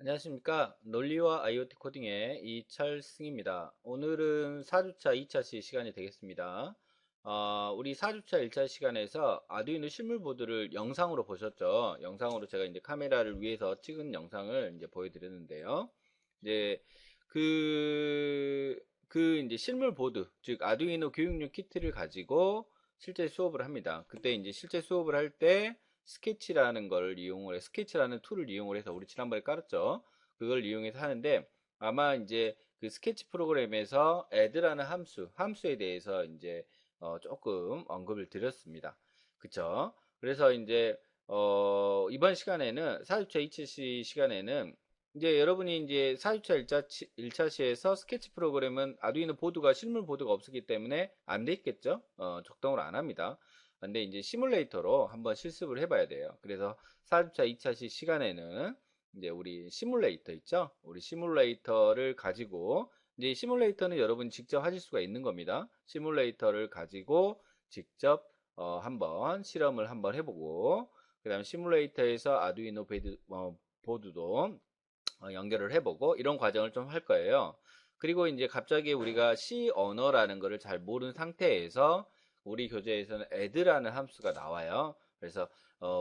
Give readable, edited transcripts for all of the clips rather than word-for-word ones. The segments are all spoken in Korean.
안녕하십니까. 논리와 IoT 코딩의 이철승입니다. 오늘은 4주차 2차 시간이 되겠습니다. 우리 4주차 1차 시간에서 아두이노 실물 보드를 영상으로 보셨죠? 영상으로 제가 이제 카메라를 위해서 찍은 영상을 이제 보여드렸는데요. 이제 이제 실물 보드, 즉 아두이노 교육용 키트를 가지고 실제 수업을 합니다. 그때 이제 실제 수업을 할 때 스케치라는 툴을 이용을 해서 우리 지난번에 깔았죠. 그걸 이용해서 하는데 아마 이제 그 스케치 프로그램에서 add라는 함수에 대해서 이제 조금 언급을 드렸습니다. 그쵸? 그래서 이제 이번 시간에는 4주차 2차 시간에는 이제 여러분이 이제 4주차 1차 시에서 스케치 프로그램은 아두이노 보드가 실물 보드가 없었기 때문에 안 돼 있겠죠? 적동을 안 합니다. 근데 이제 시뮬레이터로 한번 실습을 해봐야 돼요. 그래서 4주차 2차 시간에는 이제 우리 시뮬레이터 있죠? 우리 시뮬레이터를 가지고 이제 시뮬레이터는 여러분 직접 하실 수가 있는 겁니다. 시뮬레이터를 가지고 직접 한번 실험을 한번 해보고 그 다음에 시뮬레이터에서 아두이노 보드도 연결을 해보고 이런 과정을 좀 할 거예요. 그리고 이제 갑자기 우리가 C 언어라는 거를 잘 모르는 상태에서 우리 교재에서는 add라는 함수가 나와요. 그래서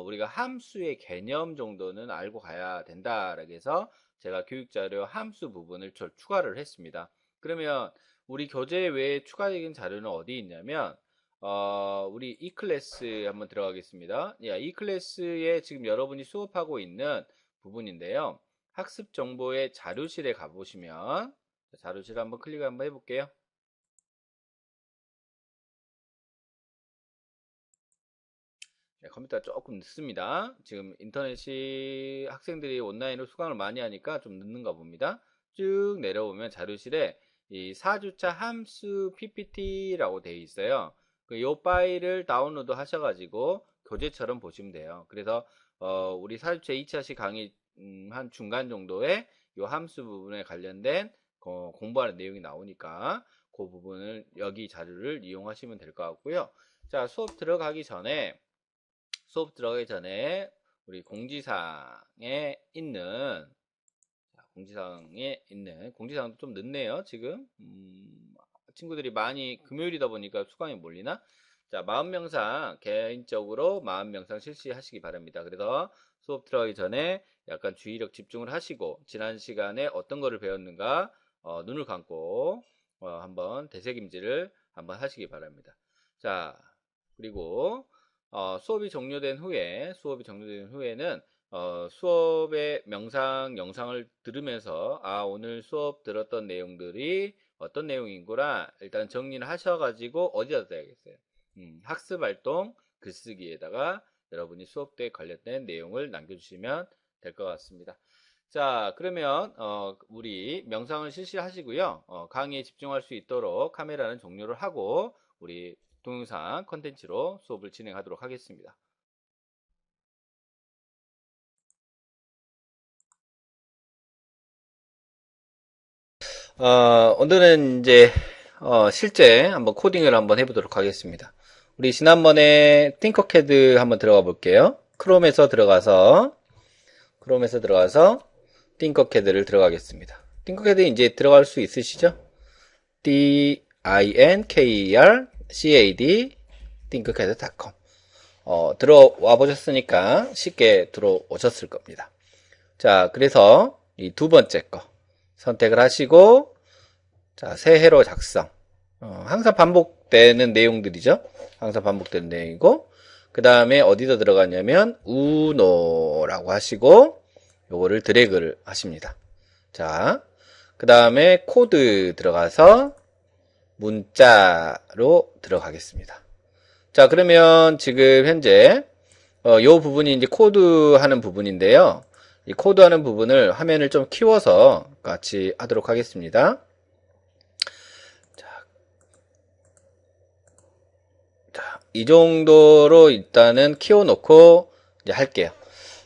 우리가 함수의 개념 정도는 알고 가야 된다라고 해서 제가 교육자료 함수 부분을 추가를 했습니다. 그러면 우리 교재 외에 추가적인 자료는 어디 있냐면 우리 e클래스 한번 들어가겠습니다. e클래스에 지금 여러분이 수업하고 있는 부분인데요. 학습 정보의 자료실에 가보시면 자료실 한번 클릭 한번 해볼게요. 네, 컴퓨터가 조금 늦습니다. 지금 인터넷이 학생들이 온라인으로 수강을 많이 하니까 좀 늦는가 봅니다. 쭉 내려오면 자료실에 이 4주차 함수 PPT라고 되어 있어요. 이 파일을 다운로드 하셔가지고 교재처럼 보시면 돼요. 그래서 우리 4주차 2차시 강의 한 중간 정도에 이 함수 부분에 관련된 공부하는 내용이 나오니까 그 부분을 여기 자료를 이용하시면 될 것 같고요. 자, 수업 들어가기 전에 우리 공지사항도 좀 늦네요. 지금 친구들이 많이 금요일이다 보니까 수강이 몰리나? 자, 마음명상 개인적으로 마음명상 실시하시기 바랍니다. 그래서 수업 들어가기 전에 약간 주의력 집중을 하시고 지난 시간에 어떤 거를 배웠는가 눈을 감고 한번 되새김질을 한번 하시기 바랍니다. 자, 그리고 수업이 종료된 후에는 수업의 명상 영상을 들으면서 오늘 수업 들었던 내용들이 어떤 내용인구나 일단 정리를 하셔가지고 어디다 써야겠어요. 학습활동 글쓰기에다가 여러분이 수업 때 관련된 내용을 남겨주시면 될 것 같습니다. 자, 그러면 우리 명상을 실시하시고요. 강의에 집중할 수 있도록 카메라는 종료를 하고 우리 동영상 컨텐츠로 수업을 진행하도록 하겠습니다. 오늘은 이제 실제 한번 코딩을 한번 해보도록 하겠습니다. 우리 지난번에 띵커캐드 한번 들어가 볼게요. 크롬에서 들어가서 띵커캐드를 들어가겠습니다. 띵커캐드 이제 들어갈 수 있으시죠? dinkercad 띵커캐드.com 들어와 보셨으니까 쉽게 들어오셨을 겁니다. 자, 그래서 이 두 번째 거 선택을 하시고 자, 새해로 작성. 항상 반복되는 내용들이죠. 항상 반복되는 내용이고 그 다음에 어디다 들어가냐면 우노라고 하시고 요거를 드래그를 하십니다. 자, 그 다음에 코드 들어가서 문자로 들어가겠습니다. 자, 그러면 지금 현재 요 부분이 이제 코드 하는 부분인데요. 이 코드 하는 부분을 화면을 좀 키워서 같이 하도록 하겠습니다. 자, 이 정도로 일단은 키워놓고 이제 할게요.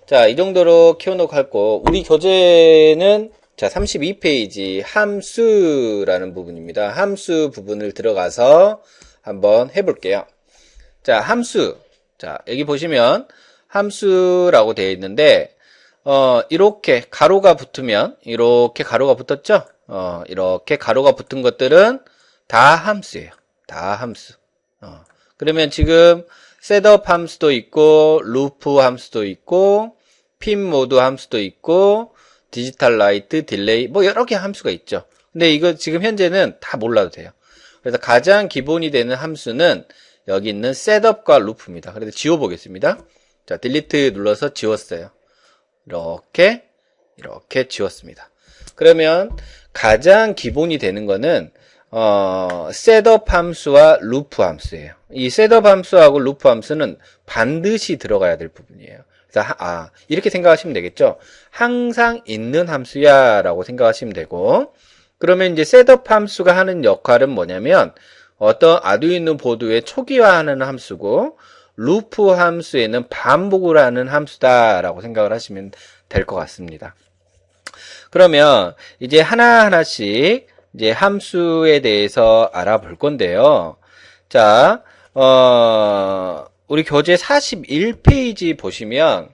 자, 이 정도로 키워놓고 할 거. 우리 교재는 자, 32페이지 함수라는 부분입니다. 함수 부분을 들어가서 한번 해볼게요. 자, 함수. 자, 여기 보시면 함수라고 되어 있는데 이렇게 가로가 붙으면, 이렇게 가로가 붙었죠? 이렇게 가로가 붙은 것들은 다 함수예요. 다 함수. 그러면 지금 셋업 함수도 있고, 루프 함수도 있고, 핀 모드 함수도 있고, 디지털 라이트, 딜레이, 뭐 여러 개 함수가 있죠. 근데 이거 지금 현재는 다 몰라도 돼요. 그래서 가장 기본이 되는 함수는 여기 있는 셋업과 루프입니다. 그래서 지워보겠습니다. 자, 딜리트 눌러서 지웠어요. 이렇게 지웠습니다. 그러면 가장 기본이 되는 거는 셋업 함수와 루프 함수예요. 이 셋업 함수하고 루프 함수는 반드시 들어가야 될 부분이에요. 그래서 이렇게 생각하시면 되겠죠. 항상 있는 함수야 라고 생각하시면 되고, 그러면 이제 셋업 함수가 하는 역할은 뭐냐면 어떤 아두이노 보드의 초기화하는 함수고, 루프 함수에는 반복을 하는 함수다라고 생각을 하시면 될 것 같습니다. 그러면 이제 하나하나씩 이제 함수에 대해서 알아볼 건데요. 자, 우리 교재 41페이지 보시면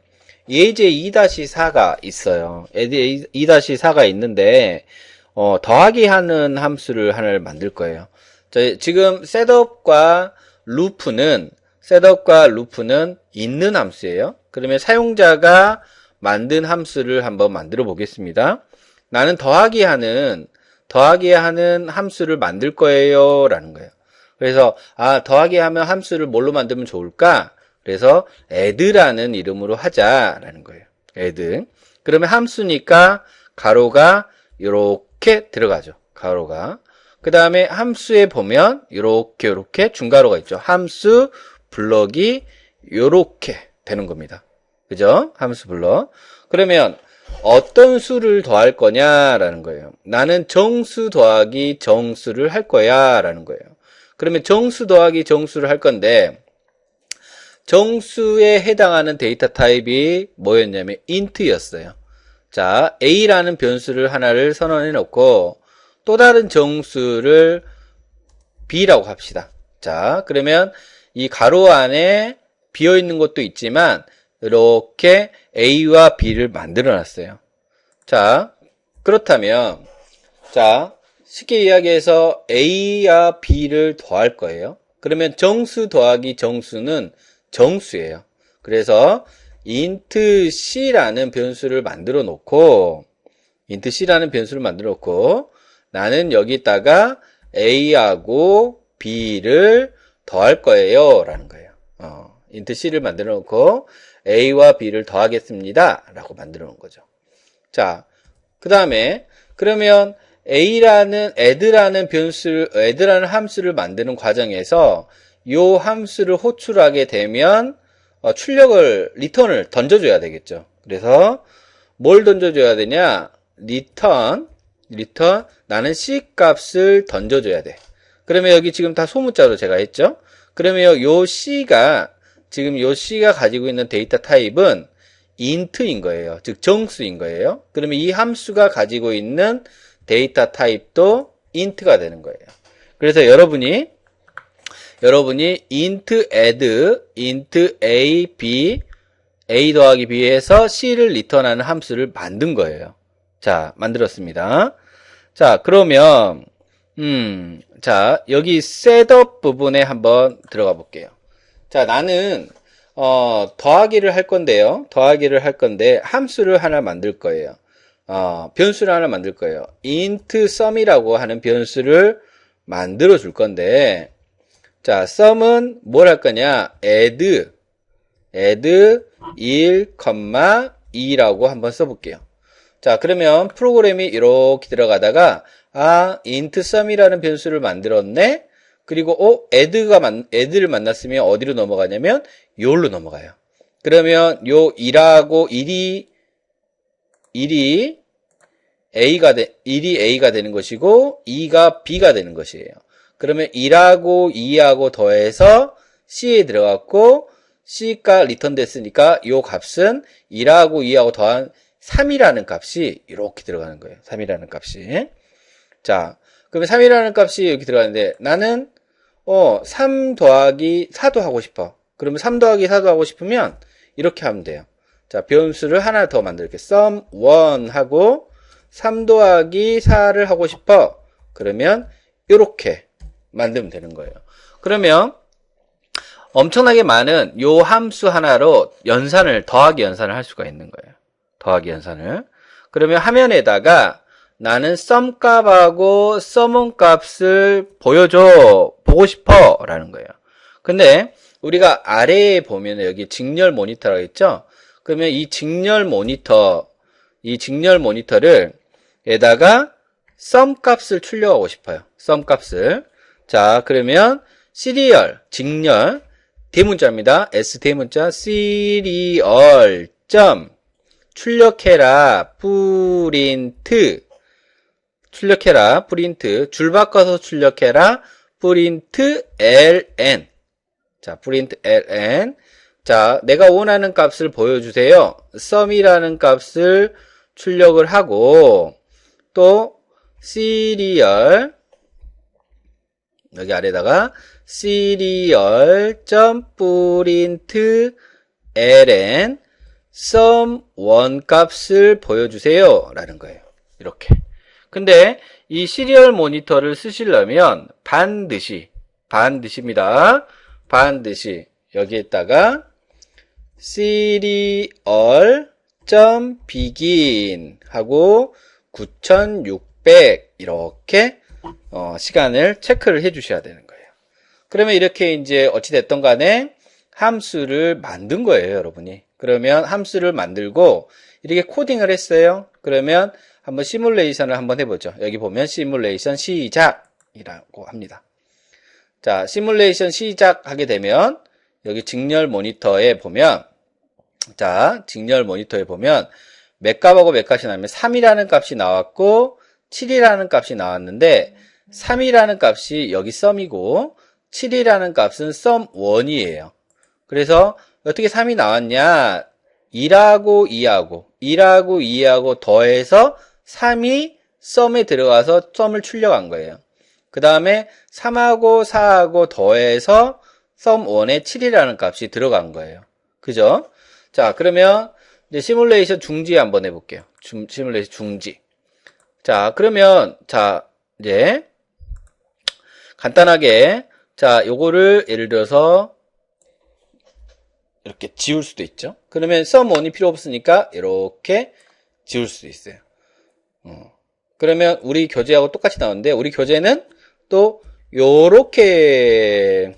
예제 2-4가 있어요. 예제 2-4가 있는데 더하기 하는 함수를 하나를 만들 거예요. 자, 지금 셋업과 루프는 있는 함수예요. 그러면 사용자가 만든 함수를 한번 만들어 보겠습니다. 나는 더하기 하는 함수를 만들 거예요 라는 거예요. 그래서 더하기 하면 함수를 뭘로 만들면 좋을까? 그래서 add라는 이름으로 하자라는 거예요. add. 그러면 함수니까 가로가 이렇게 들어가죠. 가로가. 그 다음에 함수에 보면 이렇게 중가로가 있죠. 함수 블럭이 이렇게 되는 겁니다. 그죠? 함수 블럭. 그러면 어떤 수를 더할 거냐라는 거예요. 나는 정수 더하기 정수를 할 거야 라는 거예요. 그러면 정수 더하기 정수를 할 건데 정수에 해당하는 데이터 타입이 뭐였냐면 int였어요. 자, a라는 변수를 하나를 선언해 놓고 또 다른 정수를 b라고 합시다. 자, 그러면 이 가로 안에 비어 있는 것도 있지만 이렇게 a와 b를 만들어 놨어요. 자, 그렇다면 자, 쉽게 이야기해서 a와 b를 더할 거예요. 그러면 정수 더하기 정수는 정수예요. 그래서 int c라는 변수를 만들어 놓고 나는 여기다가 a하고 b를 더할 거예요 라는 거예요. int c를 만들어 놓고 a와 b를 더하겠습니다 라고 만들어 놓은 거죠. 자, 그 다음에 그러면 add라는 함수를 만드는 과정에서 이 함수를 호출하게 되면 리턴을 던져줘야 되겠죠. 그래서 뭘 던져줘야 되냐? 리턴 나는 c 값을 던져줘야 돼. 그러면 여기 지금 다 소문자로 제가 했죠. 그러면 요 c가 가지고 있는 데이터 타입은 int인 거예요. 즉 정수인 거예요. 그러면 이 함수가 가지고 있는 데이터 타입도 int가 되는 거예요. 그래서 여러분이 int a 더하기 b에서 c를 리턴하는 함수를 만든 거예요. 자, 만들었습니다. 자, 그러면 자, 여기 셋업 부분에 한번 들어가 볼게요. 자, 나는 더하기를 할 건데 함수를 하나 만들 거예요. 변수를 하나 만들 거예요. int sum이라고 하는 변수를 만들어 줄 건데, 자, sum은 뭘 할 거냐? add 1, 2라고 한번 써볼게요. 자, 그러면 프로그램이 이렇게 들어가다가 int sum이라는 변수를 만들었네. 그리고 add를 만났으면 어디로 넘어가냐면 요로 넘어가요. 그러면 요 1이 A가 되는 것이고 2가 B가 되는 것이에요. 그러면 1하고 2하고 더해서 C에 들어갔고 C가 리턴 됐으니까 요 값은 1하고 2하고 더한 3이라는 값이 이렇게 들어가는 거예요. 3이라는 값이. 자, 그러면 3이라는 값이 이렇게 들어가는데 나는 3 더하기 4도 하고 싶어. 그러면 3 더하기 4도 하고 싶으면 이렇게 하면 돼요. 자, 변수를 하나 더 만들게. sum1 하고 3 더하기 4를 하고 싶어. 그러면 이렇게 만들면 되는 거예요. 그러면 엄청나게 많은 요 함수 하나로 더하기 연산을 할 수가 있는 거예요. 더하기 연산을. 그러면 화면에다가 나는 sum 값하고 sum 값을 보고 싶어 라는 거예요. 근데 우리가 아래에 보면 여기 직렬 모니터라고 했죠? 그러면 이 직렬 모니터를 에다가 sum 값을 출력하고 싶어요. sum 값을. 자, 그러면 시리얼, 직렬, 대문자입니다. S 대문자, 시리얼 점 출력해라, 프린트. 줄 바꿔서 출력해라, 프린트 ln. 자, 프린트 ln. 자, 내가 원하는 값을 보여주세요. sum이라는 값을 출력을 하고, 또, 시리얼, 여기 아래다가, 시리얼.print ln sum1 값을 보여주세요. 라는 거예요. 이렇게. 근데, 이 시리얼 모니터를 쓰시려면, 반드시입니다. 반드시, 여기에다가, serial.begin 하고 9600 이렇게 시간을 체크를 해 주셔야 되는 거예요. 그러면 이렇게 이제 어찌됐든 간에 함수를 만든 거예요, 여러분이. 그러면 함수를 만들고 이렇게 코딩을 했어요. 그러면 한번 시뮬레이션을 한번 해보죠. 여기 보면 시뮬레이션 시작이라고 합니다. 자, 시뮬레이션 시작하게 되면 여기 직렬 모니터에 보면 몇 값하고 몇 값이 나오면 3이라는 값이 나왔고 7이라는 값이 나왔는데 3이라는 값이 여기 sum이고 7이라는 값은 sum1이에요. 그래서 어떻게 3이 나왔냐? 1하고 2하고 더해서 3이 sum에 들어가서 sum을 출력한 거예요. 그 다음에 3하고 4하고 더해서 sum1에 7이라는 값이 들어간 거예요. 그죠? 자, 그러면 이제 시뮬레이션 중지 한번 해볼게요. 시뮬레이션 중지. 자, 그러면 이제 간단하게 요거를 예를 들어서 이렇게 지울 수도 있죠. 그러면 sum1이 필요 없으니까 이렇게 지울 수도 있어요. 그러면 우리 교재하고 똑같이 나오는데 우리 교재는 또 요렇게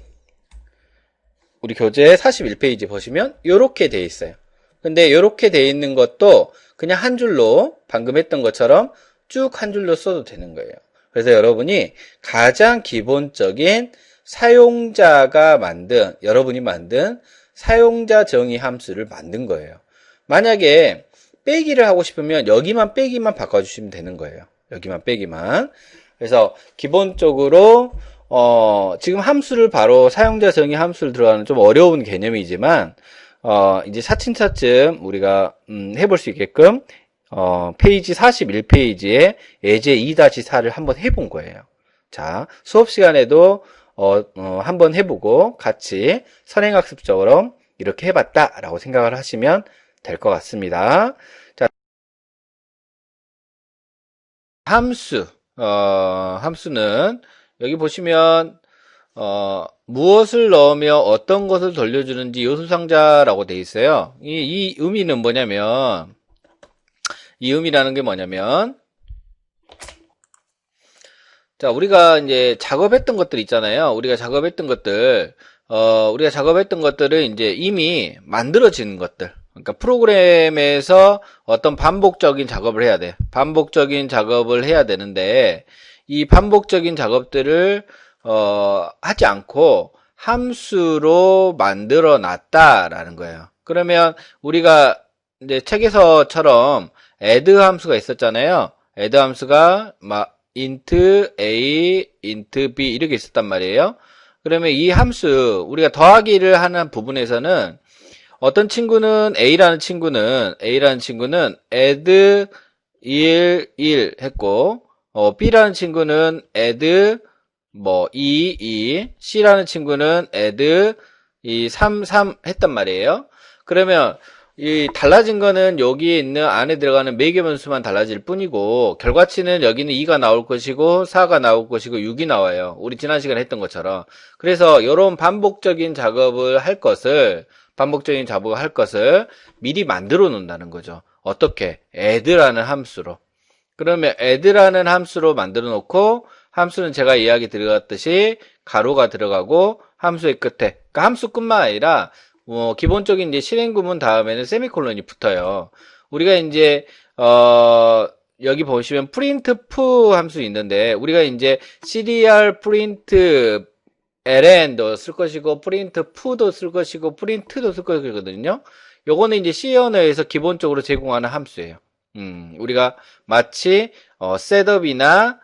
우리 교재 41페이지 보시면 요렇게 돼 있어요. 근데 요렇게 돼 있는 것도 그냥 한 줄로 방금 했던 것처럼 쭉 한 줄로 써도 되는 거예요. 그래서 여러분이 가장 기본적인 여러분이 만든 사용자 정의 함수를 만든 거예요. 만약에 빼기를 하고 싶으면 여기만 빼기만 바꿔주시면 되는 거예요. 여기만 빼기만. 그래서 기본적으로 지금 함수를 바로 사용자 정의 함수를 들어가는 좀 어려운 개념이지만 이제 차츰차츰 우리가 해볼 수 있게끔 페이지 41페이지에 예제 2-4를 한번 해본 거예요. 자, 수업 시간에도 한번 해보고 같이 선행학습적으로 이렇게 해봤다라고 생각을 하시면 될 것 같습니다. 자, 함수는 여기 보시면 무엇을 넣으며 어떤 것을 돌려주는지 요소상자라고 되어 있어요. 이 의미는 뭐냐면 이 의미라는 게 뭐냐면 자, 우리가 이제 작업했던 것들 있잖아요. 우리가 작업했던 것들은 이제 이미 만들어진 것들. 그러니까 프로그램에서 어떤 반복적인 작업을 해야 돼. 반복적인 작업을 해야 되는데 이 반복적인 작업들을 하지 않고 함수로 만들어 놨다라는 거예요. 그러면 우리가 이제 책에서처럼 add 함수가 있었잖아요. add 함수가 막 int a, int b 이렇게 있었단 말이에요. 그러면 이 함수 우리가 더하기를 하는 부분에서는 어떤 친구는 a라는 친구는 add 1 했고 b라는 친구는 add 2 C라는 친구는 add 3 했단 말이에요. 그러면 이 달라진 거는 여기에 있는 안에 들어가는 매개 변수만 달라질 뿐이고 결과치는 여기는 2가 나올 것이고 4가 나올 것이고 6이 나와요. 우리 지난 시간에 했던 것처럼. 그래서 이런 반복적인 작업을 할 것을 미리 만들어 놓는다는 거죠. 어떻게? add라는 함수로. 그러면 add라는 함수로 만들어 놓고 함수는 제가 이야기 드렸듯이 가로가 들어가고 함수의 끝에, 그러니까 함수 끝만 아니라 기본적인 이제 실행 구문 다음에는 세미콜론이 붙어요. 우리가 이제 여기 보시면 printf 함수 있는데 우리가 이제 cdr print ln도 쓸 것이고 printf도 쓸 것이고 print도 쓸 것이거든요. 요거는 이제 C 언어에서 기본적으로 제공하는 함수예요. 우리가 마치 셋업이나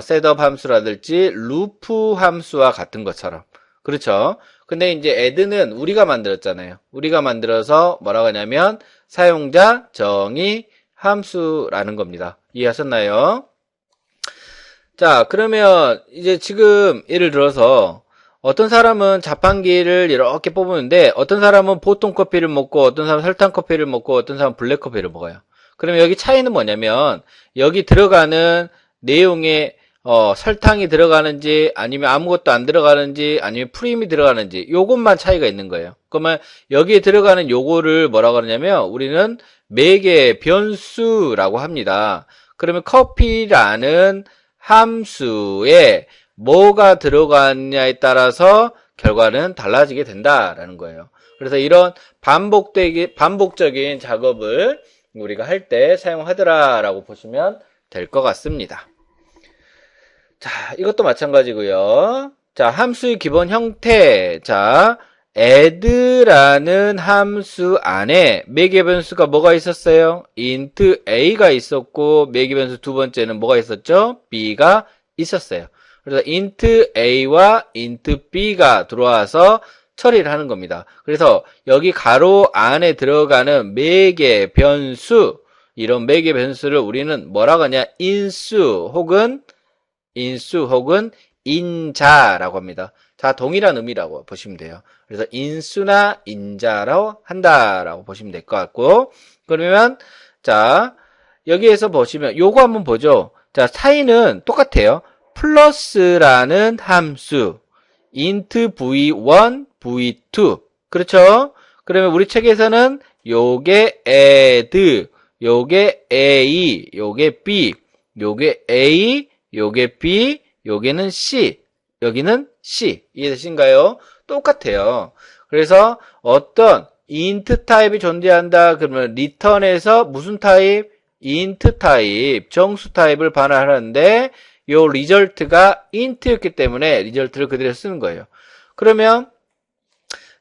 셋업 함수라든지 루프 함수와 같은 것처럼. 그렇죠? 근데 이제 add는 우리가 만들었잖아요. 우리가 만들어서 뭐라고 하냐면 사용자 정의 함수라는 겁니다. 이해하셨나요? 자, 그러면 이제 지금 예를 들어서 어떤 사람은 자판기를 이렇게 뽑으는데 어떤 사람은 보통 커피를 먹고 어떤 사람은 설탕 커피를 먹고 어떤 사람은 블랙 커피를 먹어요. 그러면 여기 차이는 뭐냐면 여기 들어가는 내용에 설탕이 들어가는지 아니면 아무것도 안 들어가는지 아니면 프림이 들어가는지 요것만 차이가 있는 거예요. 그러면 여기에 들어가는 요거를 뭐라고 하냐면 우리는 매개 변수라고 합니다. 그러면 커피라는 함수에 뭐가 들어갔냐에 따라서 결과는 달라지게 된다라는 거예요. 그래서 이런 반복적인 작업을 우리가 할 때 사용하더라라고 보시면 될 것 같습니다. 자, 이것도 마찬가지고요. 자, 함수의 기본 형태. 자, add라는 함수 안에 매개 변수가 뭐가 있었어요? int a가 있었고 매개 변수 두 번째는 뭐가 있었죠? b가 있었어요. 그래서 int a와 int b가 들어와서 처리를 하는 겁니다. 그래서 여기 가로 안에 들어가는 매개 변수, 이런 매개 변수를 우리는 뭐라고 하냐? 인수 혹은 인자라고 합니다. 자, 동일한 의미라고 보시면 돼요. 그래서 인수나 인자라고 한다라고 보시면 될 것 같고, 그러면 자, 여기에서 보시면 요거 한번 보죠. 자, 차이는 똑같아요. 플러스라는 함수 int v1, v2 그렇죠? 그러면 우리 책에서는 요게 add, 요게 a, 요게 b, 요게 a, 요게 b, 요게는 c, 여기는 c. 이해되신가요? 똑같아요. 그래서 어떤 int 타입이 존재한다 그러면 return에서 무슨 타입? int 타입, 정수 타입을 반환하는데 요 리절트가 int였기 때문에 리절트를 그대로 쓰는 거예요. 그러면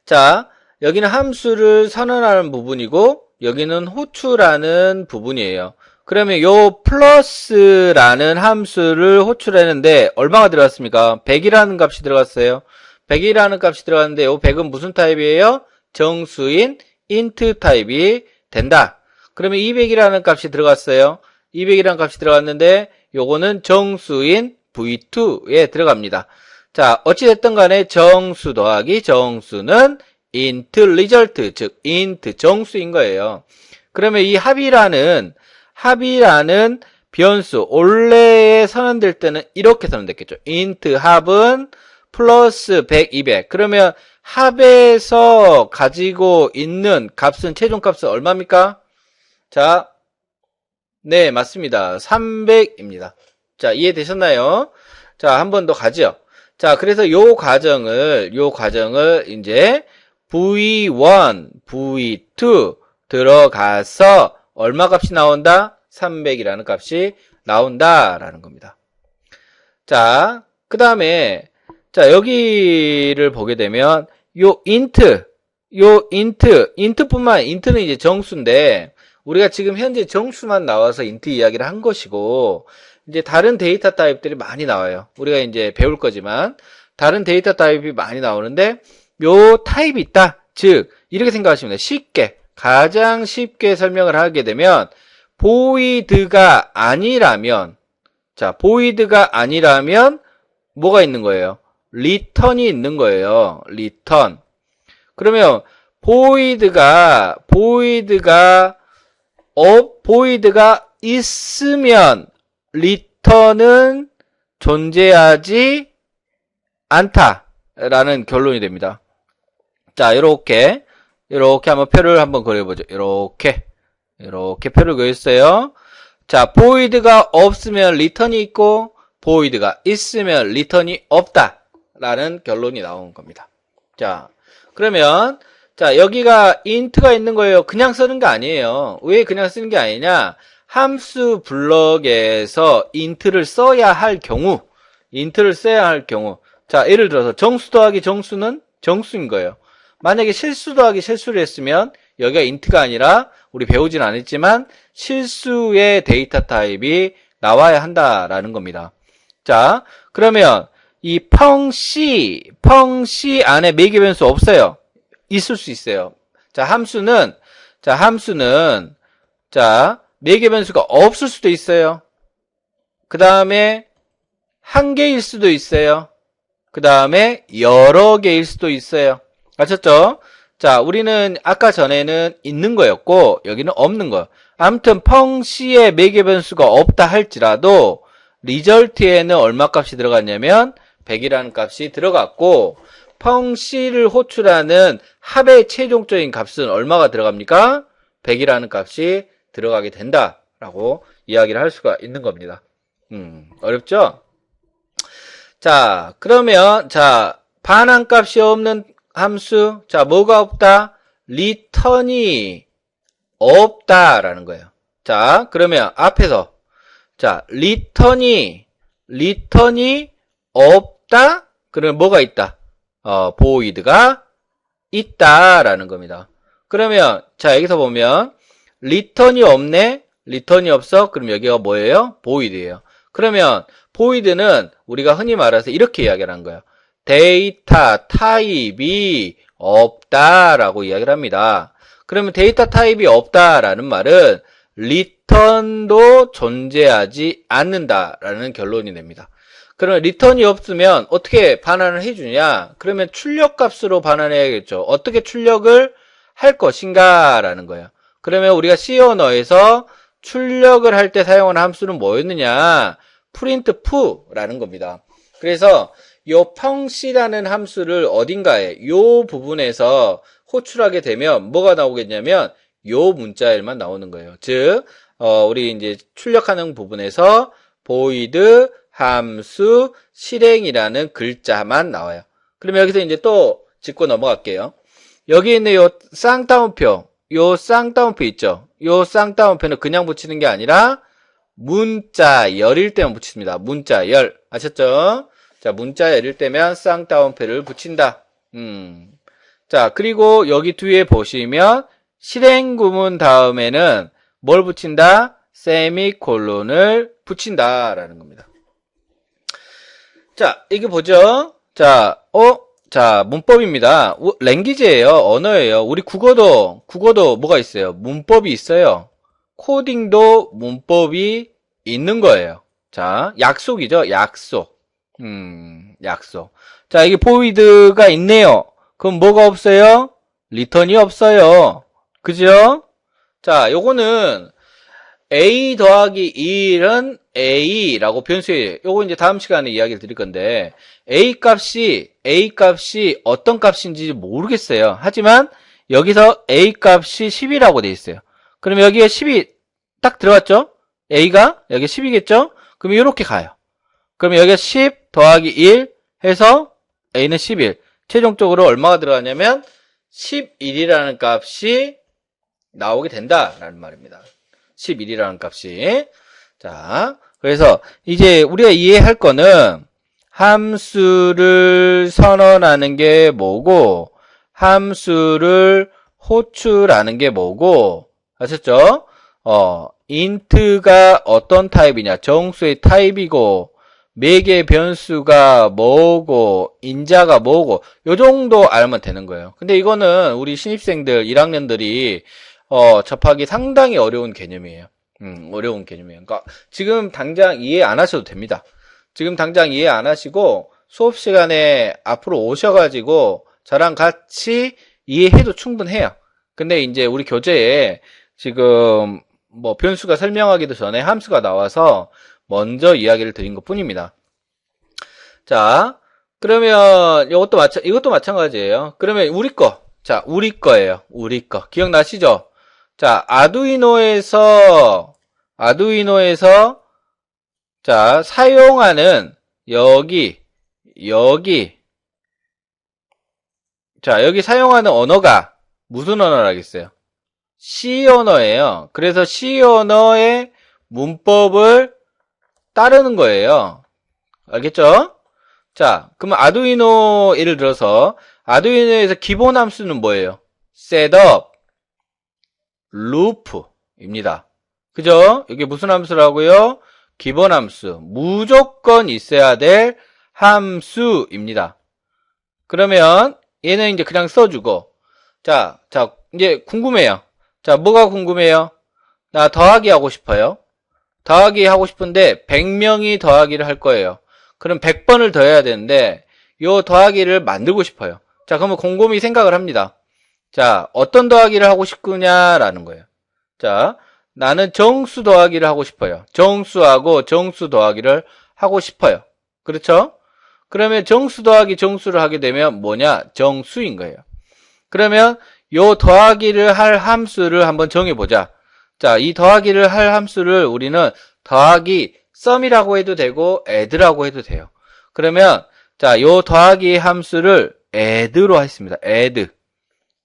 자, 여기는 함수를 선언하는 부분이고 여기는 호출하는 부분이에요. 그러면 요 플러스라는 함수를 호출했는데 얼마가 들어갔습니까? 100이라는 값이 들어갔어요. 100이라는 값이 들어갔는데 요 100은 무슨 타입이에요? 정수인 int 타입이 된다. 그러면 200이라는 값이 들어갔어요. 200이라는 값이 들어갔는데 요거는 정수인 v2에 들어갑니다. 자, 어찌됐든 간에 정수 더하기 정수는 int result, 즉 int 정수인 거예요. 그러면 이 합이라는 변수 원래에 선언될 때는 이렇게 선언됐겠죠. int 합은 플러스 100, 200. 그러면 합에서 가지고 있는 값은 최종 값은 얼마입니까? 자, 네, 맞습니다. 300입니다. 자, 이해되셨나요? 자, 한 번 더 가죠. 자, 그래서 요 과정을 이제 V1, V2 들어가서 얼마 값이 나온다? 300이라는 값이 나온다라는 겁니다. 자, 그 다음에 자, 여기를 보게 되면 int뿐만 int는 이제 정수인데 우리가 지금 현재 정수만 나와서 int 이야기를 한 것이고 이제 다른 데이터 타입들이 많이 나와요. 우리가 이제 배울 거지만 다른 데이터 타입이 많이 나오는데 요 타입이 있다. 즉 이렇게 생각하시면 돼요. 가장 쉽게 설명을 하게 되면 void가 아니라면 뭐가 있는 거예요? return이 있는 거예요. return. 그러면 보이드가 있으면 리턴은 존재하지 않다라는 결론이 됩니다. 자, 이렇게 한번 표를 한번 그려보죠. 이렇게 표를 그렸어요. 자, 보이드가 없으면 리턴이 있고 보이드가 있으면 리턴이 없다라는 결론이 나온 겁니다. 자, 그러면 자, 여기가 int가 있는 거예요. 그냥 쓰는 게 아니에요. 왜 그냥 쓰는 게 아니냐? 함수 블럭에서 int를 써야 할 경우, 자, 예를 들어서 정수 더하기 정수는 정수인 거예요. 만약에 실수 더하기 실수를 했으면 여기가 int가 아니라 우리 배우진 않았지만 실수의 데이터 타입이 나와야 한다라는 겁니다. 자, 그러면 이 펑C 안에 매개 변수 없어요. 있을 수 있어요. 자, 함수는 매개 변수가 없을 수도 있어요. 그 다음에 한 개일 수도 있어요. 그 다음에 여러 개일 수도 있어요. 아셨죠? 자, 우리는 아까 전에는 있는 거였고 여기는 없는 거. 아무튼 펑C에 매개 변수가 없다 할지라도 리절트에는 얼마 값이 들어갔냐면 100이라는 값이 들어갔고 펑C를 호출하는 합의 최종적인 값은 얼마가 들어갑니까? 100이라는 값이 들어가게 된다라고 이야기를 할 수가 있는 겁니다. 어렵죠? 자, 그러면 자, 반환값이 없는 함수, 자, 뭐가 없다? 리턴이 없다라는 거예요. 자, 그러면 앞에서 자, 리턴이 없다? 그러면 뭐가 있다? 보이드가 있다라는 겁니다. 그러면 자, 여기서 보면 리턴이 없네? 리턴이 없어? 그럼 여기가 뭐예요? 보이드예요. 그러면 보이드는 우리가 흔히 말해서 이렇게 이야기를 한 거예요. 데이터 타입이 없다라고 이야기를 합니다. 그러면 데이터 타입이 없다라는 말은 리턴도 존재하지 않는다라는 결론이 됩니다. 그러면 리턴이 없으면 어떻게 반환을 해주냐? 그러면 출력값으로 반환해야겠죠. 어떻게 출력을 할 것인가라는 거예요. 그러면 우리가 C 언어에서 출력을 할 때 사용하는 함수는 뭐였느냐? printf라는 겁니다. 그래서 요 펑C라는 함수를 어딘가에 요 부분에서 호출하게 되면 뭐가 나오겠냐면 요 문자일만 나오는 거예요. 즉, 우리 이제 출력하는 부분에서 void 함수 실행이라는 글자만 나와요. 그러면 여기서 이제 또 짚고 넘어갈게요. 여기 있는 요 쌍따옴표 있죠? 요 쌍따옴표는 그냥 붙이는 게 아니라 문자열일 때만 붙입니다. 문자열. 아셨죠? 자, 문자열일 때면 쌍따옴표를 붙인다. 자, 그리고 여기 뒤에 보시면 실행 구문 다음에는 뭘 붙인다? 세미콜론을 붙인다라는 겁니다. 자, 이게 보죠? 자, 문법입니다. 랭귀지예요. 언어예요. 우리 국어도 뭐가 있어요? 문법이 있어요. 코딩도 문법이 있는 거예요. 자, 약속이죠. 약속. 자, 이게 void가 있네요. 그럼 뭐가 없어요? 리턴이 없어요. 그죠? 자, 요거는 a 더하기 1은 a라고 변수예요. 요거 이제 다음 시간에 이야기를 드릴 건데 a 값이 어떤 값인지 모르겠어요. 하지만 여기서 a 값이 10이라고 돼 있어요. 그럼 여기에 10이 딱 들어갔죠? a가 여기 10이겠죠? 그럼 이렇게 가요. 그럼 여기가 10 더하기 1 해서 a는 11. 최종적으로 얼마가 들어가냐면 11이라는 값이 나오게 된다라는 말입니다. 11이라는 값이. 자, 그래서 이제 우리가 이해할 거는 함수를 선언하는 게 뭐고 함수를 호출하는 게 뭐고 아셨죠? int가 어떤 타입이냐 정수의 타입이고 매개 변수가 뭐고 인자가 뭐고 요 정도 알면 되는 거예요. 근데 이거는 우리 신입생들 1학년들이 접하기 상당히 어려운 개념이에요. 어려운 개념이에요. 그러니까 지금 당장 이해 안 하셔도 됩니다. 지금 당장 이해 안 하시고 수업 시간에 앞으로 오셔가지고 저랑 같이 이해해도 충분해요. 근데 이제 우리 교재에 지금 뭐 변수가 설명하기도 전에 함수가 나와서 먼저 이야기를 드린 것 뿐입니다. 자, 그러면 이것도 마찬가지예요. 그러면 자, 우리 거예요. 우리 거. 기억나시죠? 자, 아두이노에서 자, 사용하는 여기 자, 여기 사용하는 언어가 무슨 언어라겠어요? C 언어예요. 그래서 C 언어의 문법을 따르는 거예요. 알겠죠? 자, 그러면 아두이노 예를 들어서 아두이노에서 기본 함수는 뭐예요? setup, loop입니다. 그죠? 이게 무슨 함수라고요? 기본 함수. 무조건 있어야 될 함수입니다. 그러면 얘는 이제 그냥 써주고 자, 이제 궁금해요. 자, 뭐가 궁금해요? 나 더하기 하고 싶어요. 더하기 하고 싶은데 100명이 더하기를 할 거예요. 그럼 100번을 더해야 되는데 요 더하기를 만들고 싶어요. 자, 그러면 곰곰이 생각을 합니다. 자, 어떤 더하기를 하고 싶으냐라는 거예요. 자, 나는 정수 더하기를 하고 싶어요. 정수하고 정수 더하기를 하고 싶어요. 그렇죠? 그러면 정수 더하기 정수를 하게 되면 뭐냐? 정수인 거예요. 그러면 요 더하기를 할 함수를 한번 정해보자. 자, 이 더하기를 할 함수를 우리는 더하기 sum이라고 해도 되고 add라고 해도 돼요. 그러면 자, 요 더하기 함수를 add로 했습니다. add.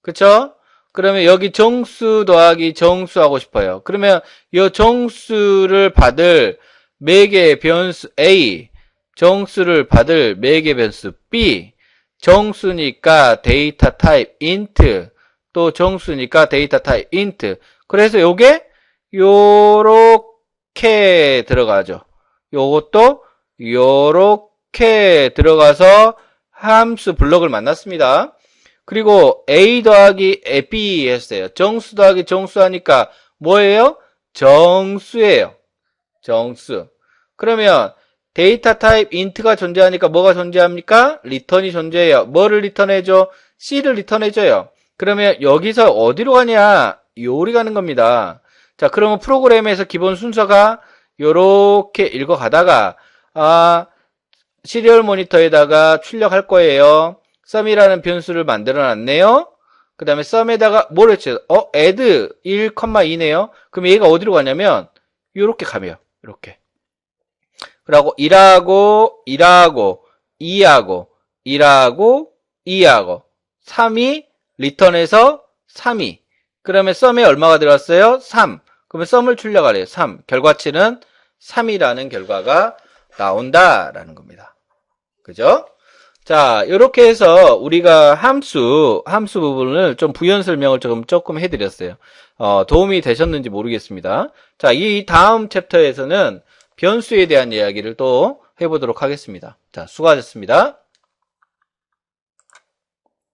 그쵸? 그러면 여기 정수 더하기 정수 하고 싶어요. 그러면 요 정수를 받을 매개의 변수 A, 정수를 받을 매개의 변수 B, 정수니까 데이터 타입 int, 또 정수니까 데이터 타입 int. 그래서 요게 요렇게 들어가죠. 요것도 요렇게 들어가서 함수 블럭을 만났습니다. 그리고 A 더하기 B 했어요. 정수 더하기 정수 하니까 뭐예요? 정수예요. 정수. 그러면 데이터 타입 int가 존재하니까 뭐가 존재합니까? 리턴이 존재해요. 뭐를 리턴해줘? C를 리턴해줘요. 그러면 여기서 어디로 가냐? 요리 가는 겁니다. 자, 그러면 프로그램에서 기본 순서가 요렇게 읽어가다가 시리얼 모니터에다가 출력할 거예요. sum이라는 변수를 만들어 놨네요. 그 다음에 sum에다가 뭘 했죠? add 1,2네요. 그럼 얘가 어디로 가냐면 요렇게 가면 요렇게. 그리고 1하고 2하고 1하고 3이 리턴해서 3이. 그러면 sum에 얼마가 들어갔어요? 3. 그러면 sum을 출력하래요. 3. 결과치는 3이라는 결과가 나온다라는 겁니다. 그죠? 자, 이렇게 해서 우리가 함수 부분을 좀 부연 설명을 조금 해드렸어요. 도움이 되셨는지 모르겠습니다. 자, 이 다음 챕터에서는 변수에 대한 이야기를 또 해보도록 하겠습니다. 자, 수고하셨습니다.